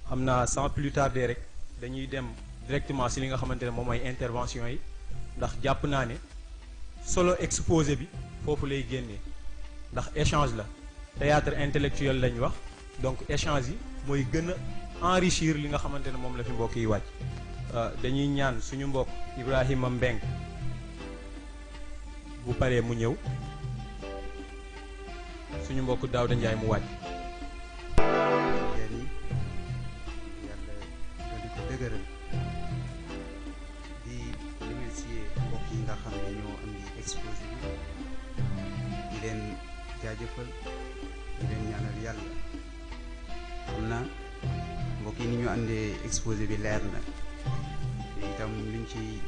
xam naa sans plus tarder rek dañuy dem directement si li nga xamante ne moom mooy intervention yi ndax jàpp naa ne solo exposé bi foofu lay génnee ndax échange la théâtre intellectuel lañ wax donc échange yi mooy gën a enrichir li nga xamante ne moom la fi mbokk yi wàcc dañuy ñaan suñu mbokk Ibrahima Mbeng bu paree mu ñëw suñu mbokk Daouda Ndiaye mu wàcc. yàlla di ko dëgëral di remercier mbokk yi nga xam ne ñoo andi exposé bi di leen jaajëfal di leen ñaanal yàlla xam na mbokk yi ni ñu andee exposé bi leer na te itam luñ ci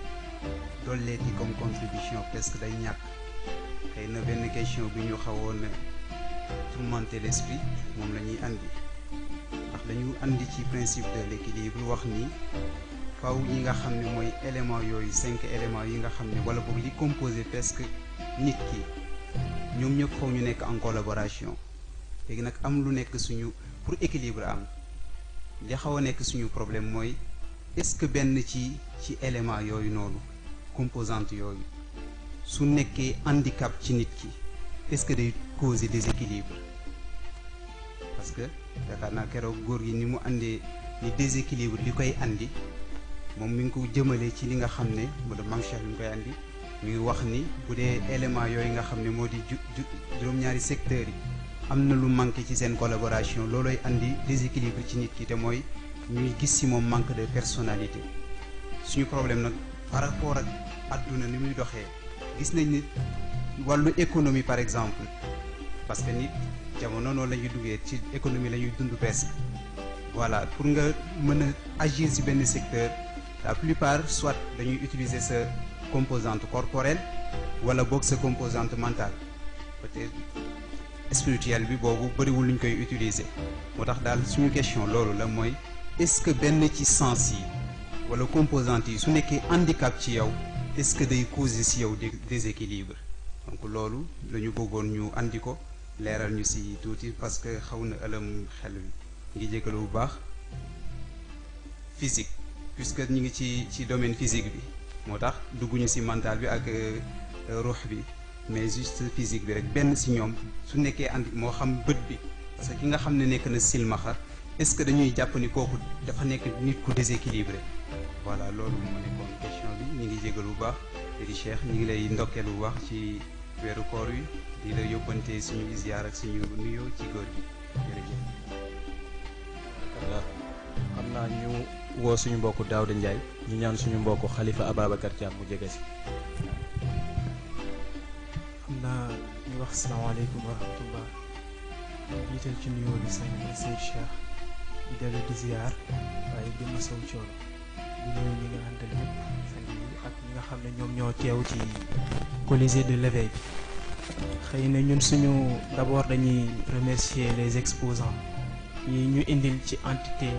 dolleeti comme contribution presque day ñàkk xëy na benn question bi ñu xawoon tourmenter l'esprit moom la ñuy andi ndax dañu andi ci principe de l'équilibre wax ni faw yi nga xam ne mooy élément yooyu 5 éléments yi nga xam ne wala boog li composé presque nit ki ñoom ñëpp faw ñu nekk en collaboration léegi nag am lu nekk suñu pour équilibre am li xaw a nekk suñu problème mooy est-ce que benn ci élément yooyu noonu composante yooyu su nekkee handicap ci nit ki est-ce que day causer déséquilibre parce que yaakaar naa keroog góor gi ni mu andee ni déséquilibre li koy andi moom mi ngi ko jëmale ci li nga xam ne moo da Mame Cheikh mi ngi koy andi mi ngi wax ni bu dee élément yooyu nga xam ne moo di juróom-ñaari secteurs yi am na lu manqué ci seen collaboration looloy andi déséquilibre ci nit ki te mooy ñuy gis ci moom manque de personnalité suñu problème nag par rapport ak adduna ni muy doxee gis nañ ni wàllu économie par exemple parce que nit jamono noonu la ñuy duggee ci économie la ñuy dund presque voilà pour nga mën a agir ci benn secteur la plupart soit dañuy utiliser sa composante corporelle wala boog sa composante mentale peut-être spirituelle bi boobu bëriwul lu ñu koy utiliser moo tax daal suñu question loolu la mooy est-ce que benn ci sens yi wala composante yi su nekkee handicap ci yow est-ce que day causer ci yow déséquilibre donc loolu la ñu bëggoon ñu andi ko leeral ñu ci tuuti parce que xaw na ëlëm xel wi ngi jégalu bu baax physique puisque ñu ngi ci domaine physique bi moo tax dugguñu ci mental bi ak ruux bi mais juste physique bi rek benn ci ñoom su nekkee andi moo xam bët bi parce que ki nga xam ne nekk na silmaxa est-ce que dañuy jàpp ni kooku dafa nekk nit ku déséquilibré voilà loolu moo nekkoon question bi ñu ngi jégalu bu baax te di Cheikh ñu ngi lay ndokkeel bu baax ci weeru koor wi di la yóbbante suñu ziyaar ak suñu nuyoo ci góor gi jërëjëf. xam naa ñu woo suñu mbokku Daouda Ndiaye ñu ñaan suñu mbokku Khalifa Ababacar Thiam mu jege si. xam naa ñu wax salaamaaleykum wa rahmatullah ñu jiital ci nuyoo bi sëñ Seydou Cheikh di dellu di ziyaar waaye di masaw coono di nuyu ñi nga àndal ñëpp sang yi ak ñi nga xam ne ñoom ñoo teew ci Colisée de l'éveil bi xëy na ñun suñu d'abord dañuy remercier les exposants yi ñu indil ci entité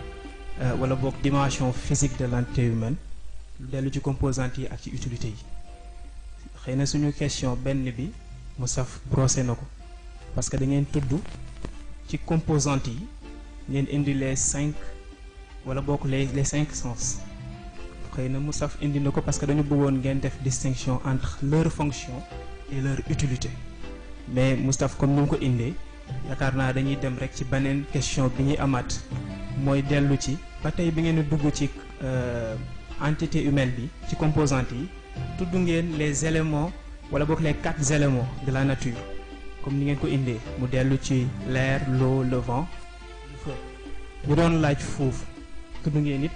wala boog dimension physique de l'entité humaine lu dellu ci composantes yi ak ci utilité yi xëy na suñu question benn bi mu saf brosser na ko parce que da ngeen tudd ci composantes yi ngeen indi les 5 wala bokk les 5 sens xëy na mu saf indi na ko parce que dañu bëggoon ngeen def distinction entre leur fonction et leur utilité mais Moustapha comme ni mu ko indee yaakaar naa dañuy dem rek ci beneen question bi ñuy amaat mooy dellu ci ba tey bi ngeen di dugg ci entité humaine bi ci composantes yi tudd ngeen les éléments wala bokk les 4 éléments de la nature comme ni ngeen ko indee mu dellu ci l'air l'eau le vent le feu ñu doon laaj foofu tudd ngeen it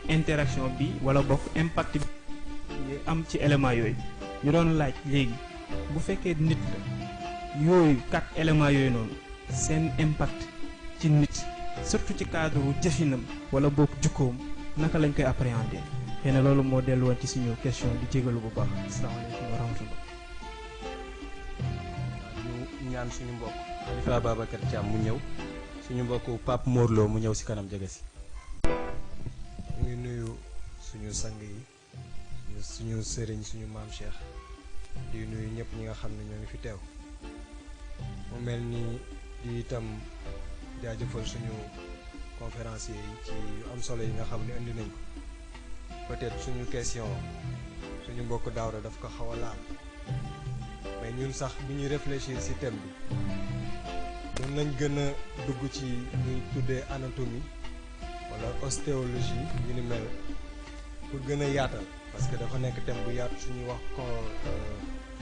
interaction bi wala bokk impact bi am ci éléments yooyu ñu doon laaj léegi bu fekkee nit la yooyu 4 éléments yooyu noonu seen impact ci nit surtout ci cadre jëfinam wala bokk jukkoom naka lañ koy appréhender xëy na loolu moo dellu woon ci suñu question di jégalu bu baax asalaamaaleykum wa rahmatullah. ñu ñaan suñu mbokk Khalifa Ababacar Thiam mu ñëw suñu mbokk Pape Morlo mu ñëw ci kanam jege si. ñu ngi nuyu suñu sang yi suñu sëriñ suñu maam Cheikh di nuyu ñëpp ñi nga xam ne ñoo ngi fi teew mu mel ni di itam jaajëfal suñu conférenciers yi ci yu am solo yi nga xam ne indi nañ ko peut-être suñu question suñu mbokk Daouda daf ko xaw a laal mais ñun sax bi ñuy réfléchir ci thème bi doon nañ gën a dugg ci ñuy tuddee anatomie wala ostéologie yu ni mel pour gën a yaatal parce que dafa nekk thème bu yaatu suñuy wax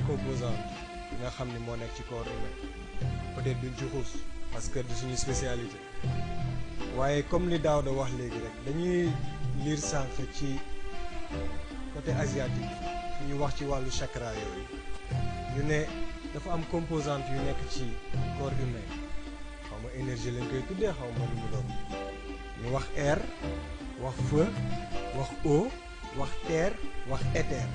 composante yi nga xam ni moo nekk ci corps humain peut-être duñ ci xuus parce que du suñu spécialité waaye comme li Daouda wax léegi rek dañuy lire sànq ci côté asiatique ñu wax ci wàllu chakra yooyu ñu ne dafa am composante yu nekk ci corps humain xaw ma énergie lañ koy tuddee xaw ma lu mu doon ñu wax air wax feu wax eau wax terre wax éther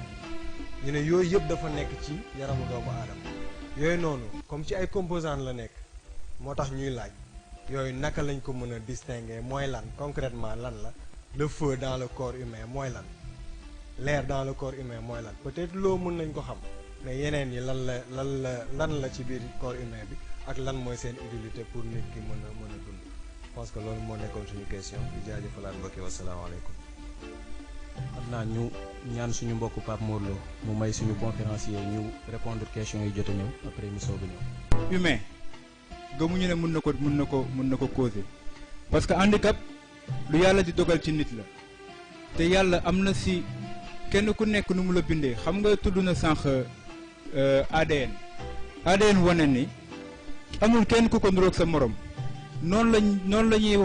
ñu ne yooyu yëpp dafa nekk ci yaramu doomu aadama yooyu noonu comme ci ay composante la nekk moo tax ñuy laaj yooyu naka lañ ko mën a distinguer mooy lan concrètement lan la le feu dans le corps humain mooy lan l'air dans le corps humain mooy lan peut-être loo mën nañ ko xam mais yeneen yi lan la ci biir corps humain bi ak lan mooy seen utilité pour nit ki mën a dund je pense que loolu moo nekkoon suñu question di jaajëfalaat mbokki wasalaamaaleykum. xam naa ñu ñaan suñu mbokk Pape Mor Lo mu may suñu conférencier ñu répondre question yi jot a ñëw après ñu soog a ñëw. humain gëmuñu ne mën na ko causer parce que handicap lu yàlla di dogal ci nit la te yàlla am na si kenn ku nekk nu mu la bindee xam nga tudd na sànq ADN wane ni amul kenn ku ko niroog sa morom noonu la ñuy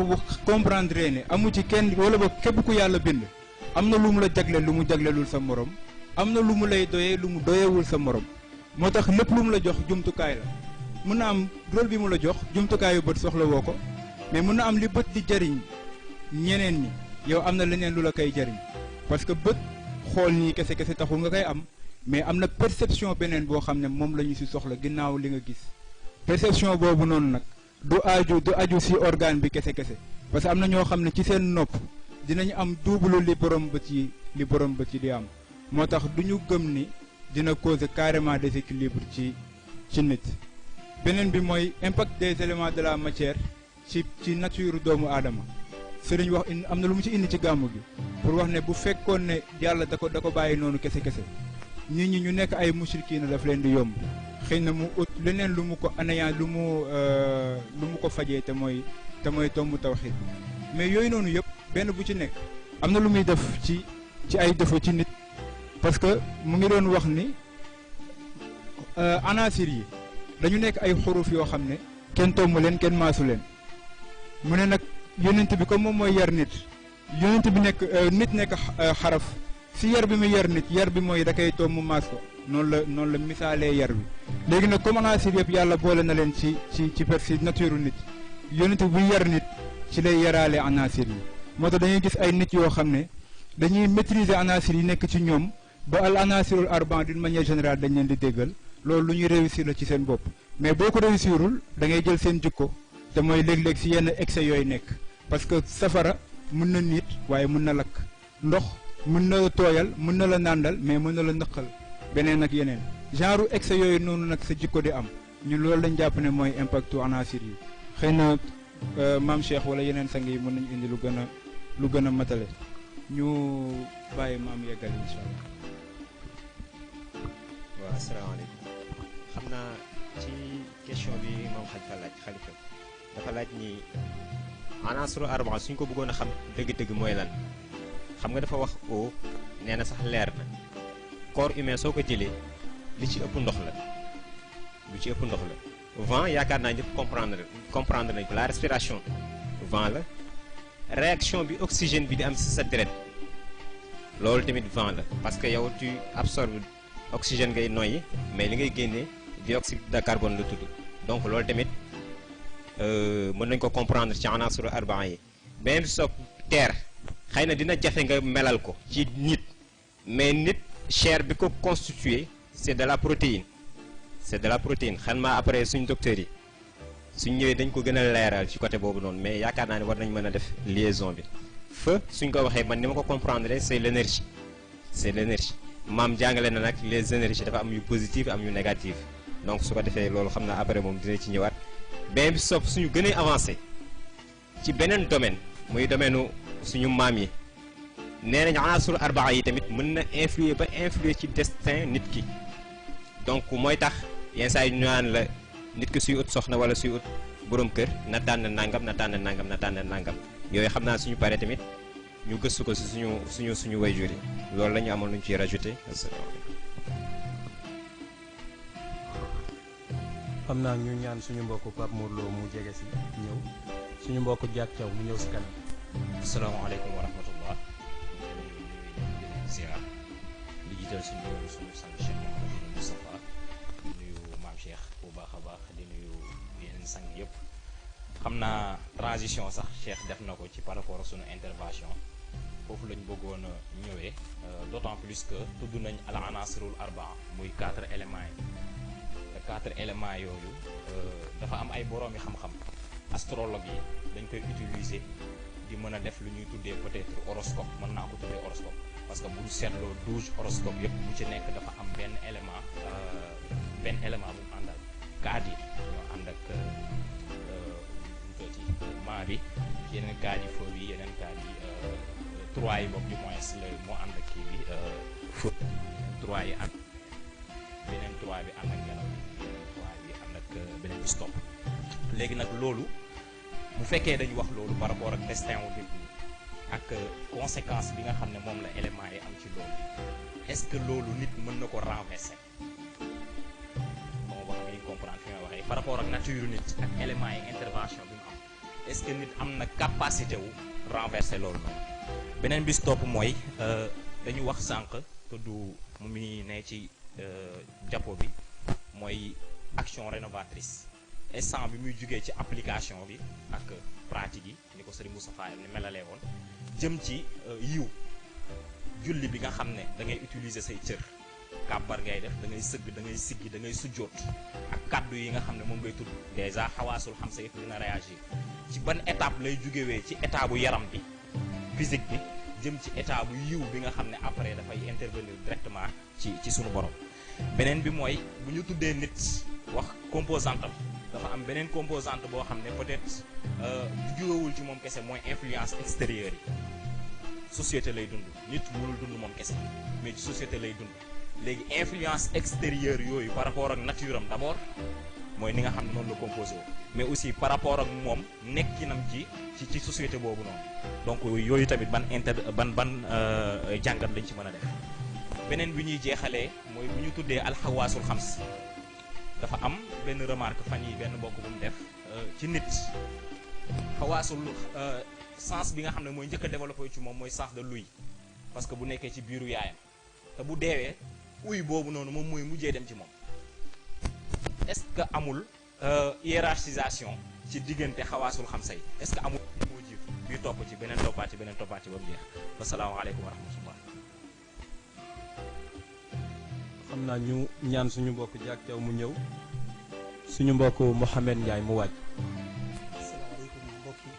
comprendre ne amu ci kenn wala ba képp ku yàlla bind am na lu mu la jagleel lu mu jaglelul sa morom am na lu mu lay doyee lu mu doyewul sa morom moo tax lépp lu mu la jox jumtukaay la mën na am rôle bi mu la jox jumtukaayu bët soxla woo ko mais mën na am li bët di jariñ ñeneen ñi yow am na leneen lu la koy jariñ parce que bët xool nii kese taxul nga koy am mais am na perception beneen boo xam ne moom la ñu ci soxla ginnaaw li nga gis perception boobu noonu nag du aju ci organe bi kese parce que am na ñoo xam ne ci seen nopp dinañu am double li borom bët yi di am moo tax du ñu gëm ni dina causer carrément déséquilibre ci nit. beneen bi mooy impact des éléments de la matière ci nature doomu aadama sëriñ wax am na lu mu ci indi ci gàmmu gi pour wax ne bu fekkoon ne yàlla da ko bàyyi noonu kese nit ñi ñu nekk ay musrikiina daf leen di yomb xëy na mu ut leneen lu mu ko anayaan lu mu ko fajee te mooy tombu tawxiid mais yooyu noonu yëpp benn bu ci nekk am na lu muy def ci ay défaut ci nit parce que mu ngi doon wax ni anasir yi dañu nekk ay xuruf yoo xam ne kenn tomb leen kenn maasu leen mu ne nag yonent bi comme moom mooy yar nit yonent bi nit nekk xaraf si yar bi mu yar nit yar bi mooy da koy tomb maas ko noonu la misaalee yar bi léegi nag comme anasir yëpp yàlla boole na leen ci nature nit yonent bu yar nit ci lay yaraale anasir yi moo tax dañuy gis ay nit yoo xam ne dañuy maîtriser anasir yi nekk ci ñoom ba al anasirul arban d'une manière générale dañ leen di déggal loolu lu ñuy réussir la ci seen bopp mais boo ko réussirul da ngay jël seen jikko te mooy léeg-léeg si yenn excès yooyu nekk parce que safara mën na nit waaye mën na lakk ndox mën na la tooyal mën na la nàndal mais mën na la nëqal beneen ak yeneen genre excès yooyu noonu nag sa jikko di am ñun loolu lañ jàpp ne mooy impactu anasir yi xëy na maam Cheikh wala yeneen sang yi mën nañu indi lu gën a matale ñu bàyyi maam yeggal incha allah. waaw asalaamaaleykum xam naa ci question bi moom xalifa dafa laaj ni anasru arba suñ ko bëggoon a xam dëgg-dëgg mooy lan xam nga dafa wax eau nee na sax leer na corps humain soo ko jëlee li ci ëpp ndox la vent yaakaar naa ñëpp comprendre nañ ko la respiration vent la réaction bi oxygène bi di am ci sa deret loolu tamit vent la parce que yow tu absorbes oxygène ngay noyyi mais li ngay génnee dioxyde de carbone la tudd donc loolu tamit mën nañ ko comprendre ci anasuru arbaa yi beneen bi soog terre xëy na dina jafe nga melal ko ci nit mais nit chair bi ko constitué c'est de la protéine xam naa après suñ docteurs yi suñ ñëwee dañ ko gën a leeral ci côté boobu noonu mais yaakaar naa ne war nañ mën a def liaison bi feu suñ ko waxee man ni ma ko comprendre c'est l'énergie maam jàngale na nag les énergies dafa am yu positive am yu négative donc su ko defee loolu xam naa après moom dina ci ñëwaat benn bi sopp suñu gënee avancé ci beneen domaine muy domaine suñu maam yi nee nañ anaasirul arbaa yi tamit mën na influer ci destin nit ki donc mooy tax yenn saa yi ñu naan la nit ki suy ut soxna wala suy ut borom kër na tànn nangam na tànn nangam na tànn nangam yooyu xam naa suñu paree tamit ñu gëstu ko si suñu waajur yi loolu la ñu amoon lu ñu ciy rajouté. xam naa ñu ñaan suñu mbokk Pape Mor Lo mu jege si ñëw suñu mbokk Diak Thiaw mu ñëw si kanam. asalaamaaleykum wa rahmatullah ziar di jiital suñu sang Cheikh Mouhamadou Moustapha di nuyu maam Cheikh bu baax a baax di nuyu yeneen sang yëpp xam naa transition sax Cheikh def na ko ci par rapport ak suñu intervention foofu lañ bëggoon a ñëwee d'autant plus que tudd nañ al anasirul arbaa muy 4 éléments yi te 4 éléments yooyu dafa am ay boroomi xam-xam astrologue yi dañ koy utiliser di mën a def lu ñuy tuddee peut-être horoscope mën naa ko tuddee horoscope parce que bu ñu seetloo 12 horoscope yëpp bu ci nekk dafa am benn élément bu mu àndal kaat yi ñoo ànd ak maa bi yeneen kaat yi feu bi yeneen kaat yi 3 yi boobu du moins la moo ànd ak kii bi feu 3 yi ànd beneen 3 bi ànd ak ngelaw bi yeneen 3 bi ànd ak beneen bi stop léegi nag loolu bu fekkee dañu wax loolu par rapport ak destin wu nit ñi ak conséquence bi nga xam ne moom la élément yi am ci loolu est-ce que loolu nit mën na ko renverser bon wax nga ni comprendre fi may waxee par rapport ak nature nit ak élément yi intervention bi mu am est-ce que nit am na capacité wu renverser loolu noonu beneen bis topp mooy dañu wax sànq te du mu ngi ne ci jàppo bi mooy action rénovatrice instant bi muy jugee ci application bi ak pratique yi ni ko Serigne Moustapha ni melalee woon jëm ci yiw julli bi nga xam ne da ngay utiliser say cër kàbbar ngay def da ngay sëgg da ngay siggi da ngay sujjoot ak kaddu yi nga xam ne moom ngay tudd déjà xawaasul xam sa yëpp dina réagir ci ban étape lay jugewee ci état bu yaram bi physique bi jëm ci état bu yiw bi nga xam ne après dafay intervenir directement ci sunu borom beneen bi mooy bu ñu tuddee nit wax composante am dafa am beneen composante boo xam ne peut-être jugewul ci moom kese mooy influence extérieure yi société lay dund nit mënul dund moom kese mais ci société lay dund léegi influence extérieure yooyu par rapport ak nature am d'abord mooy ni nga xam ne noonu la composé mais aussi par rapport ak moom nekkinam ci société boobu noonu donc yooyu tamit ban jàngat lañ ci mën a def beneen bi ñuy jeexalee mooy bu ñu tuddee alxawaasul xams dafa am benn remarque fan yi benn bokk bu mu def ci nit xawaasul sens bi nga xam ne mooy njëkk a développé ci moom mooy sens de l'ouïe parce que bu nekkee ci biiru yaayam te bu deewee ouïe boobu noonu moom mooy mujjee dem ci moom est-ce que amul hiérarchisation ci diggante xawaasul xam say est-ce que amul moo jiitu bii topp ci beneen toppaat ci beneen toppaat ci ba mu jeex wasalaamaaleykum wa rahmatullah xam naa ñu ñaan suñu mbokk Diak Thiaw mu ñëw suñu mbokk Mouhamed Ndiaye mu wàcc. asalaamaaleykum mbokk yi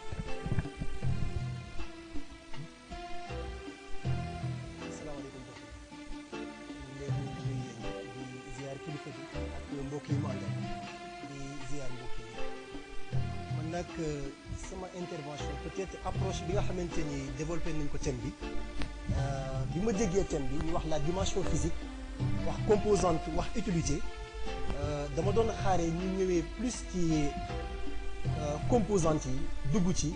asalaamaaleykum mbokk yi ñu leen di nuyu di ziar kilifa bi ak mbokk yi mu àndal di ziar mbokk yi man nag sama intervention peut-être approche bi nga xamante ni développé nañ ko thème bi ma déggee thème bi ñu wax la dimension physique wax composante wax utilité dama doon xaaree ñu ñëwee plus ci composante yi dugg ci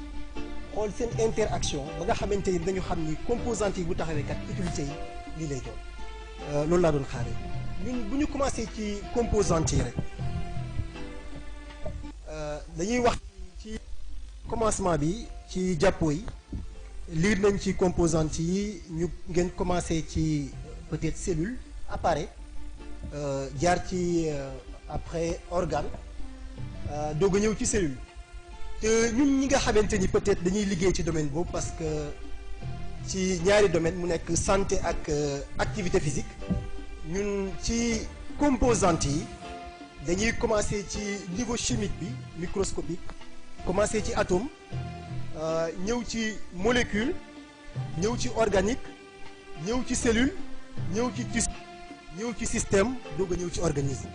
xool seen interaction ba nga xamante ni dañu xam ni composante yi bu taxawee kat utilité yi lii lay doon loolu laa doon xaaree ñun bu ñu commencé ci composante yi rek dañuy wax ci commencement bi ci jàppoo yi liir nañ ci composante yi ñu ngeen commencé ci peut-être cellule appareil jaar ci après organe doog a ñëw ci cellule te ñun ñi nga xamante ni peut-être dañuy liggéey ci domaine boobu parce que ci ñaari domaine mu nekk santé ak activité physique ñun ci composante yi dañuy commencer ci niveau chimique bi microscopique commencer ci atome ñëw ci molécule ñëw ci organique ñëw ci cellule ñëw ci tissu ñëw ci système doog a ñëw ci organisme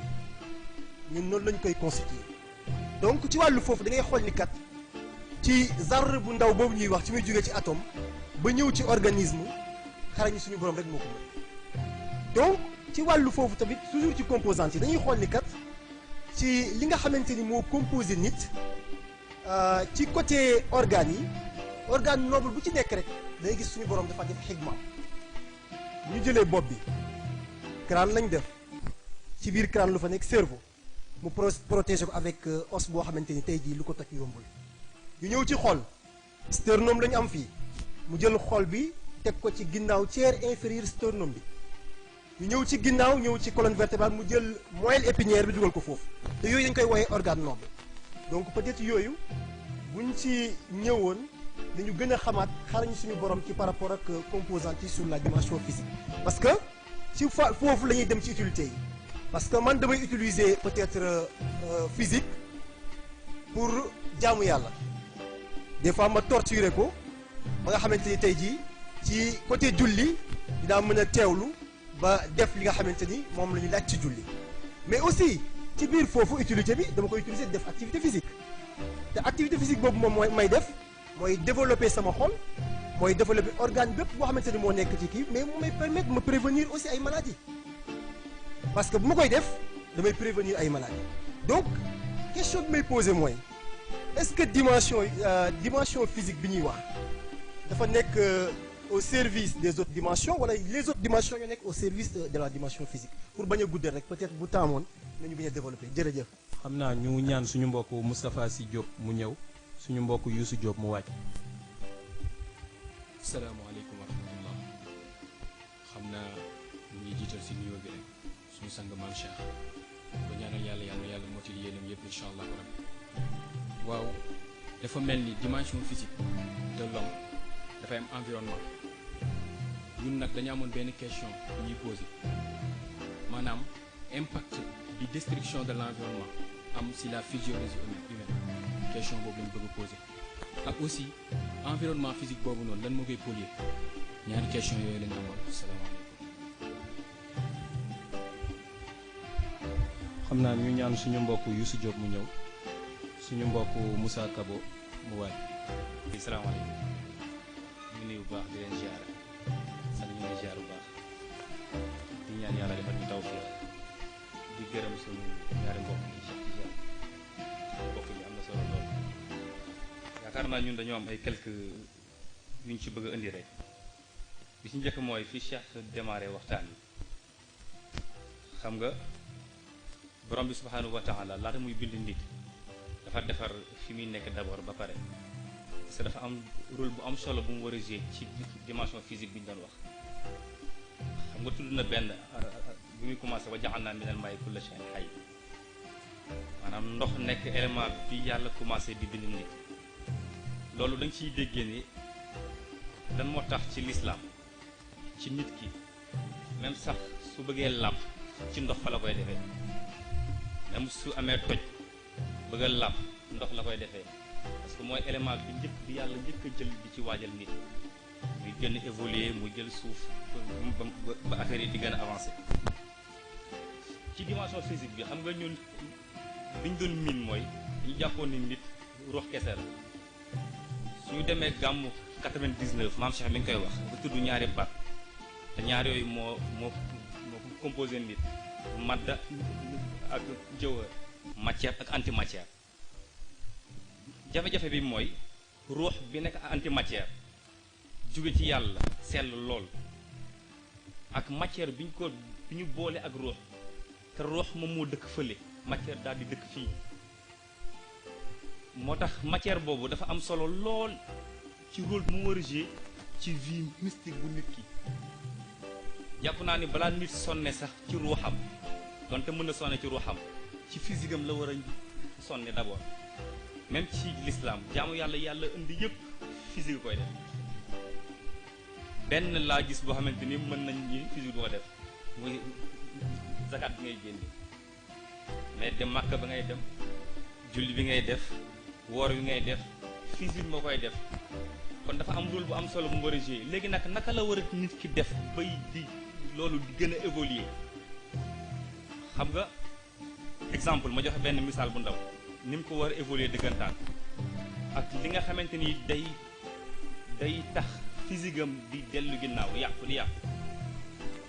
ñun noonu lañ koy constituer donc ci wàllu foofu da ngay xool ni kat ci zarr bu ndaw boobu ñuy wax ci muy jógee ci atome ba ñëw ci organisme xarañ suñu borom rek moo ko mën. donc ci wàllu foofu tamit toujours ci composante yi dañuy xool ni kat ci li nga xamante ni moo composé nit ci côté organes yi organe noble bu ci nekk rek day gis suñu borom dafa def xigma. bu ñu jëlee bopp bi crâne lañ def ci biir crâne lu fa nekk cerveau mu protéger ko avec os boo xamante ni tey jii lu ko toj yombul. ñu ñëw ci xol sternum lañu am fii mu jël xol bi teg ko ci ginnaaw tiers inférieur sternum bi. ñu ñëw ci ginnaaw ñëw ci colonne vertébrale mu jël moelle épinière bi dugal ko foofu te yooyu dañ koy woowee organe noble. donc peut-être yooyu buñ ci ñëwoon dañu gën a xamaat xarañ suñu borom ci par rapport ak composante yi sur la dimension physique. parce que ci foofu la ñuy dem ci utilité yi parce que man damay utiliser peut-être physique pour jaamu yàlla des fois ma torturer ko ba nga xamante ni tey jii ci côté julli dinaa mën a teewlu ba def li nga xamante ni moom la ñu laaj ci julli mais aussi ci biir foofu utilité bi dama koy utiliser def activité physique te activité physique boobu moom mooy may def mooy développer sama xol mooy développer organe bépp boo xamante ni moo nekk ci kii mais mu may permettre ma prévenir aussi ay maladies parce que bu ma koy def damay prévenir ay maladies donc question bi may poser mooy est-ce que dimension physique bi ñuy wax dafa nekk au service des autres dimensions wala les autres dimensions ñoo nekk au service de la dimension physique pour bañ a guddal rek peut-être bu taamoon nañu bañ a développer jërëjëf. xam naa ñu ñaan suñu mbokk Moustapha Sy Diop mu ñëw suñu mbokk Youssou Diop mu wàcc. salaamaaleykum wa rahmatullah xam naa ñu ngi jiital si nuyoo bi rek suñu sang maam Cheikh ko ñaanal yàlla mottali yéenam yëpp incha allah rabbi waaw dafa mel ni dimension physique de l'homme dafay am environnement ñun nag dañu amoon benn question bu ñuy posé maanaam impact bi destruction de l'environnement am si la physiologie humaine question boobu lañ bëgg a posé ak aussi environnement physique boobu noonu lan moo koy polluer ñaari question yooyu lañ amoon salaamaaleykum. xam naa ñu ñaan suñu mbokk Youssou Diop mu ñëw suñu mbokk Moussa Kabo mu wàcc. salaamaaleykum ñu ngi nuyu bu baax di leen ziar sant ñu ngi ziar bu baax di ñaan yàlla defal ñu tawfiq di gërëm suñu ñaari mbokk yi Cheikh Tidiane suñu mbokk yi am na solo lool yaakaar naa ñun dañoo am ay quelques yu ñu ci bëgg a indi rek bi ci njëkk mooy fi Cheikh démarré waxtaan yi xam nga borom bi subhanahu wa taala laata muy bind nit dafa defar fi muy nekk d'abord ba pare parce que dafa am rôle bu am solo bu mu war a jouer ci dimension physique bi ñu doon wax xam nga tudd na benn bi muy commencé wa ja'alnaa minal maa'i kulla shay'in hayy maanaam ndox nekk élément bi yàlla commencé di bind nit loolu da nga ciy déggee ni lan moo tax ci l'islam ci nit ki même sax su bëggee làpp ci ndox fa la koy defee même su amee toj bëgg a làpp ndox la koy defee parce que mooy élément bi njëkk bi yàlla njëkk a jël di ci waajal nit muy gën a évoluer mu jël suuf ba affaire yi di gën a avancé ci dimension physique bi xam nga ñun li ñu doon miin mooy ñu jàppoon ni nit ruux kese la suñu demee gàmmu 99 maam Cheikh mi ngi koy wax bu tudd ñaari baat te ñaar yooyu moo composé nit madda ak jëwër matière ak antimatière jafe-jafe bi mooy ruux bi nekk antimatière jóge ci yàlla sell lool ak matière bi ñu boole ak ruux te ruux moom moo dëkk fële matière daal di dëkk fii moo tax matière boobu dafa am solo lool ci rôle bi mu war a jouer ci vie mystique bu nit ki jàpp naa ni balaa nit sonne sax ci ruuxam donte mën na sonne ci ruuxam ci physique am la war a sonne d'abord même ci l'islam jaamu yàlla indi yëpp physique koy def benn laa gis boo xamante ni mën nañ ñi physique du ko def muy zakat bi ngay génne mais dem Makka ba ngay dem julli bi ngay def woor bi ngay def physique moo koy def kon dafa am rôle bu am solo bu mu war a jouer léegi nag naka la war a nit ki def bay di loolu di gën a évoluer xam nga exemple ma joxe benn misaal bu ndaw ni mu ko war a évoluer dëggantaan ak li nga xamante ni day tax physique am di dellu ginnaaw yàqu di yàqu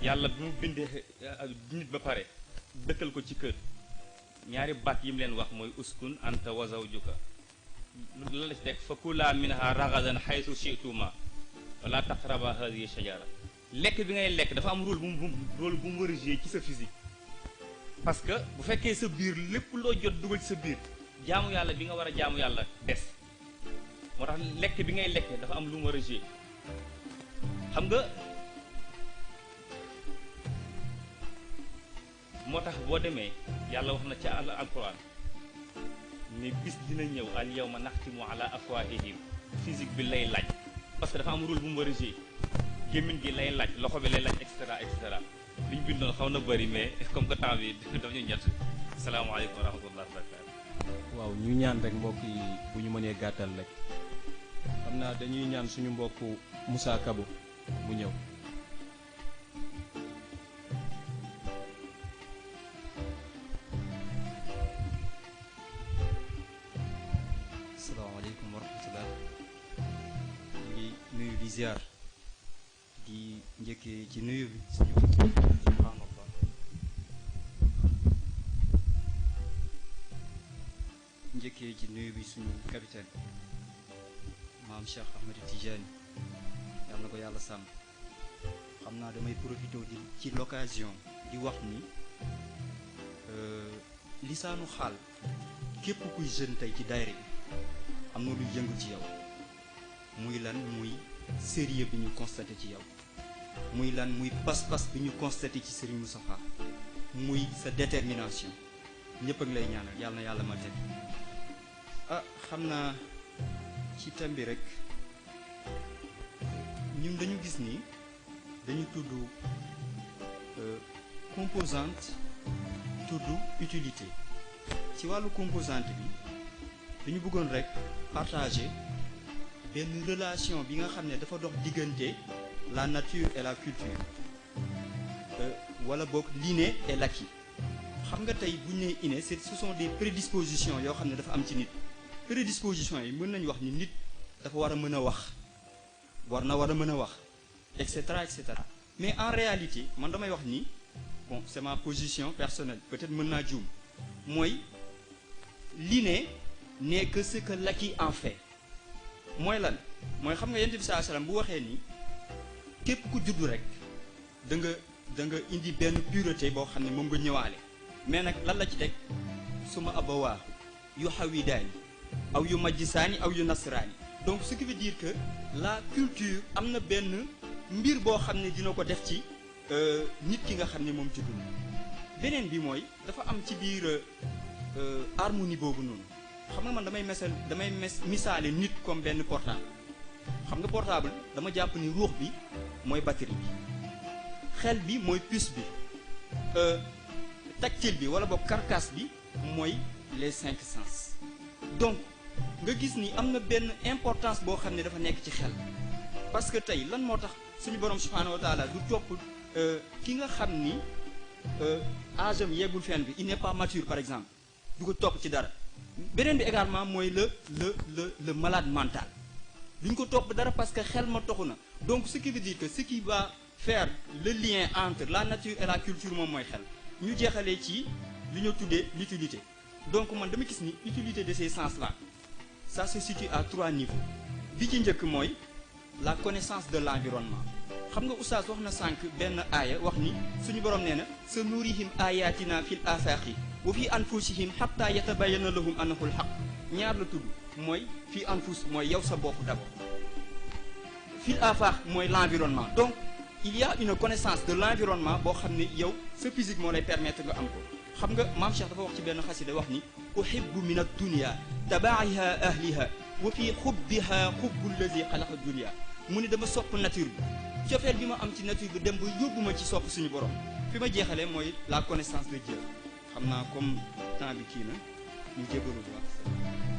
yàlla bi mu bindee nit ba pare dëkkal ko ci kër ñaari baat yi mu leen wax mooy uskun anta wa zawjuka la la ci teg fa kulaa minha ragadan xaytu chituma wala taqraba hadihi shajara lekk bi ngay lekk dafa am rôle bu mu war a jouer ci sa physique parce que bu fekkee sa biir lépp loo jot dugal ci sa biir jaamu yàlla bi nga war a jaamu yàlla des moo tax lekk bi ngay lekk dafa am lu mu war a jouer xam nga moo tax boo demee yàlla wax na ca alquran ni bis dina ñëw al yawma naxtimu ala afwahihim physique bi lay laaj parce que dafa am rôle bu mu war a jouer gémmiñ gi lay laaj loxo bi lay laaj et cetera et cetera li ñu bindoon xaw na bëri mais comme que temps bi dafa ñu ñett salaamaaleykum wa rahmatullah wa barakatu waaw ñu ñaan rek mbokk yi bu ñu mënee gàttal rek xam naa dañuy ñaan suñu mbokk Moussa Kabo mu ñëw. asalaamaaleykum wa rahmatullah ñu ngi nuyu di ziar di njëkkee ci nuyu bi suñu subhaanallah njëkkee ci nuyu bi suñu capitaine maam Cheikh Ahmed Tidiane yàlla na ko yàlla sàmm xam naa damay profité di ci l'occasion di wax ni lisaanu xaal képp kuy jeune tey ci daayira bi am na luy yëngu ci yow muy lan muy sérieux bi ñu constaté ci yow muy lan muy pas-pas bi ñu constaté ci Serigne Moustapha muy sa détermination ñëpp a ngi lay ñaanal yàlla na yàlla matal ah xam naa ci thème bi rek ñun dañu gis ni dañu tudd composante tudd utilité ci wàllu composante bi dañu bëggoon rek partager benn relation bi nga xam ne dafa dox diggante la nature et la culture wala boog l'inné et l'acquis xam nga tey bu ñu nee inné ce sont des prédispositions yoo xam ne dafa am ci nit prédispositions yi mën nañu wax ni nit dafa war a mën a wax war a mën a wax et cetera et cetera mais en réalité man damay wax ni bon c'est ma position personnelle peut-être mën naa juum mooy l'inné n'est que ce que l'acquis en fait mooy lan mooy xam nga yonent bi sallallahu alayhi wasallam bu waxee ni képp ku juddu rek da nga indi benn pureté boo xam ne moom nga ñëwaale mais nag lan la ci teg suma abawaa yu hawidaani aw yu majjisaani aw yu nasraani donc ce qui veut dire que la culture am na benn mbir boo xam ne dina ko def ci nit ki nga xam ne moom juddu na beneen bi mooy dafa am ci biir harmonie boobu noonu xam nga man damay misaale nit comme benn portable xam nga portable dama jàpp ni ruux bi mooy batterie bi xel bi mooy puce bi tactile bi wala boog carcasse bi mooy les 5 sens donc nga gis ni am na benn importance boo xam ne dafa nekk ci xel parce que tey lan moo tax suñu borom subhanahu wa taala du topp ki nga xam ni âge am yeggul fenn bi il n'est pas mature par exemple du ko topp ci dara beneen bi également mooy le malade mental duñ ko topp dara parce que xel ma toxu na donc ce qui veut dire que ce qui va faire le lien entre la nature et la culture moom mooy xel ñu jeexalee ci li ñu tuddee l'utilité donc man dama gis ni utilité de ces sens là ça se situe à 3 niveaux bi ci njëkk mooy la connaissance de l'environnement xam nga oustaz wax na sànq benn aaya wax ni suñu borom nee na sa nurihim ayatina fil afaqi wa fi anfusihim hatta yatabayyana lahum annahu al-haq ñaar la tudd mooy fii anfus mooy yow sa bopp d'abord fil afaq mooy l'environnement donc il y a une connaissance de l'environnement boo xam ne yow sa physique moo lay permettre nga am ko xam nga maam Cheikh dafa wax ci benn xasida wax ni uhibbu min ad-dunya tabaa'iha ahliha wa fi hubbiha hubbu allazi xalaqa ad-dunya mu ni dama sopp nature bi cofeel bi ma am ci nature bi dem ba yóbbu ma ci sopp suñu borom fi ma jeexalee mooy la connaissance de Dieu xam naa comme temps bi kii na ñu jégalu bu baax